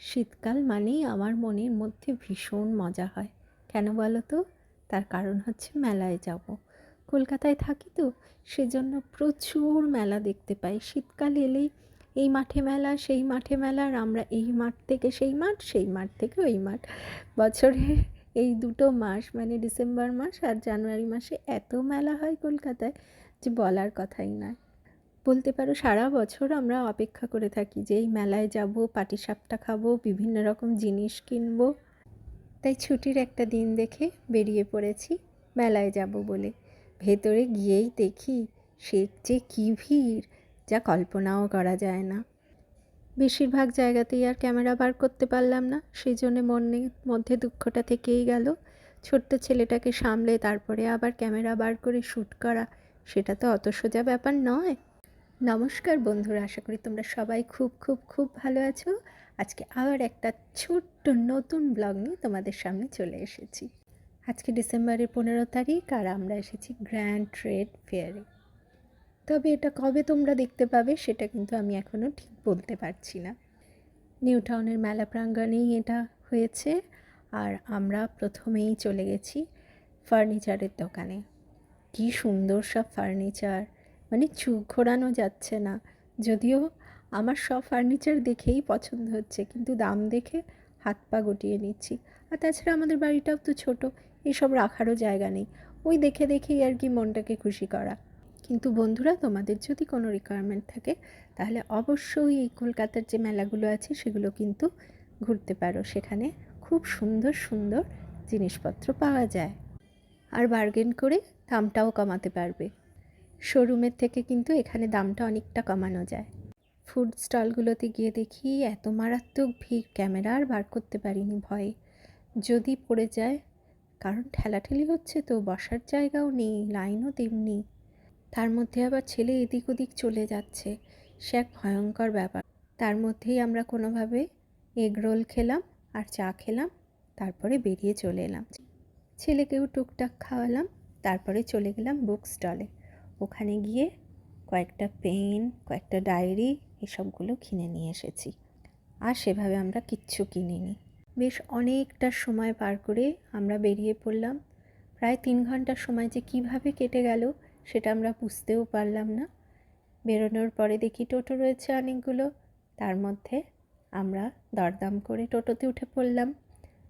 শীতকাল মানেই আমার মনের মধ্যে ভীষণ মজা হয়। কেন বলো তো? তার কারণ হচ্ছে মেলায় যাব। কলকাতায় থাকি তো, সেজন্য প্রচুর মেলা দেখতে পাই। শীতকাল এলেই এই মাঠে মেলা, সেই মাঠে মেলা, আর আমরা এই মাঠ থেকে সেই মাঠ, সেই মাঠ থেকে ওই মাঠ। বছরের এই দুটো মাস মানে ডিসেম্বর মাস আর জানুয়ারি মাসে এত মেলা হয় কলকাতায় যে বলার কথাই নয়। বলতে পারো সারা বছর আমরা অপেক্ষা করে থাকি যে এই মেলায় যাব, পাটিসাপটা খাবো, বিভিন্ন রকম জিনিস কিনবো। তাই ছুটির একটা দিন দেখে বেরিয়ে পড়েছি মেলায় যাব বলে। ভেতরে গিয়েই দেখি সে যে কী ভিড়, যা কল্পনাও করা যায় না। বেশিরভাগ জায়গাতেই আর ক্যামেরা বার করতে পারলাম না, সেই জন্যে মনের মধ্যে দুঃখটা থেকেই গেল। ছোট্ট ছেলেটাকে সামলে তারপরে আবার ক্যামেরা বার করে শ্যুট করা, সেটা তো অত সোজা ব্যাপার নয়। নমস্কার বন্ধুরা, আশা করি তোমরা সবাই খুব খুব খুব ভালো আছো। আজকে আবার একটা ছোট্ট নতুন ব্লগ নিয়ে তোমাদের সামনে চলে এসেছি। আজকে ডিসেম্বরের 15 তারিখ, আর আমরা এসেছি গ্র্যান্ড ট্রেড ফেয়ারে। তবে এটা কবে তোমরা দেখতে পাবে সেটা কিন্তু আমি এখনও ঠিক বলতে পারছি না। নিউ টাউনের মেলা প্রাঙ্গণেই এটা হয়েছে, আর আমরা প্রথমেই চলে গেছি ফার্নিচারের দোকানে। কি সুন্দর সব ফার্নিচার, মানে চোখ ঘোরানো যাচ্ছে না। যদিও আমার সব ফার্নিচার দেখেই পছন্দ হচ্ছে, কিন্তু দাম দেখে হাত পা গুটিয়ে নিচ্ছি। আর তাছাড়া আমাদের বাড়িটাও তো ছোট, এসব রাখারও জায়গা নেই। ওই দেখে দেখেই আর কি মনটাকে খুশি করা। কিন্তু বন্ধুরা, তোমাদের যদি কোনো রিকোয়ারমেন্ট থাকে তাহলে অবশ্যই এই কলকাতার যে মেলাগুলো আছে সেগুলো কিন্তু ঘুরতে পারো। সেখানে খুব সুন্দর সুন্দর জিনিসপত্র পাওয়া যায়, আর বার্গেন করে দামটাও কমাতে পারবে। শোরুমের থেকে কিন্তু এখানে দামটা অনেকটা কমানো যায়। ফুড স্টলগুলোতে গিয়ে দেখি এত মারাত্মক ভিড়, ক্যামেরা আর বার করতে পারিনি ভয়ে, যদি পড়ে যায়। কারণ ঠেলাঠেলি হচ্ছে তো, বসার জায়গাও নেই, লাইনও তেমনি। তার মধ্যে আবার ছেলে এদিক ওদিক চলে যাচ্ছে, সে এক ভয়ঙ্কর ব্যাপার। তার মধ্যেই আমরা কোনোভাবে এগ রোল খেলাম আর চা খেলাম, তারপরে বেরিয়ে চলে এলাম। ছেলেকেও টুকটাক খাওয়ালাম, তারপরে চলে গেলাম বুক স্টলে। ওখানে গিয়ে কয়েকটা পেন, কয়েকটা ডায়েরি, এসবগুলো কিনে নিয়ে এসেছি। আর সেভাবে আমরা কিচ্ছু কিনিনি। বেশ অনেকটা সময় পার করে আমরা বেরিয়ে পড়লাম। প্রায় 3 ঘন্টার সময় যে কীভাবে কেটে গেল সেটা আমরা বুঝতেও পারলাম না। বেরোনোর পরে দেখি টোটো রয়েছে অনেকগুলো, তার মধ্যে আমরা দরদাম করে টোটোতে উঠে পড়লাম।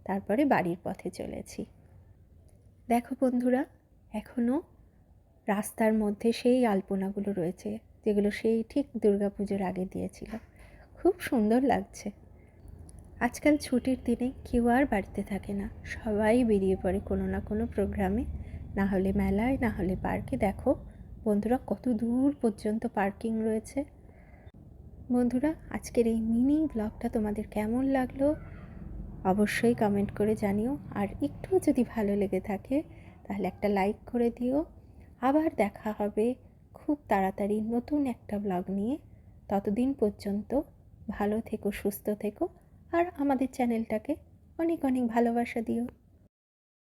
তারপরে বাড়ির পথে চলেছি। দেখো বন্ধুরা, এখনও রাস্তার মধ্যে সেই আলপনাগুলো রয়েছে যেগুলো সেই ঠিক দুর্গাপুজোর আগে দিয়েছিল। খুব সুন্দর লাগছে। আজকাল ছুটির দিনে কেউ আর বাড়িতে থাকে না, সবাই বেরিয়ে পড়ে কোনো না কোনো প্রোগ্রামে, না হলে মেলায়, না হলে পার্কে। দেখো বন্ধুরা, কত দূর পর্যন্ত পার্কিং রয়েছে। বন্ধুরা, আজকের এই মিনি ব্লগটা তোমাদের কেমন লাগলো অবশ্যই কমেন্ট করে জানিও। আর একটু যদি ভালো লেগে থাকে তাহলে একটা লাইক করে দিও। আবার দেখা হবে খুব তাড়াতাড়ি নতুন একটা ব্লগ নিয়ে। ততদিন পর্যন্ত ভালো থেকো, সুস্থ থেকো, আর আমাদের চ্যানেলটাকে অনেক অনেক ভালোবাসা দিও।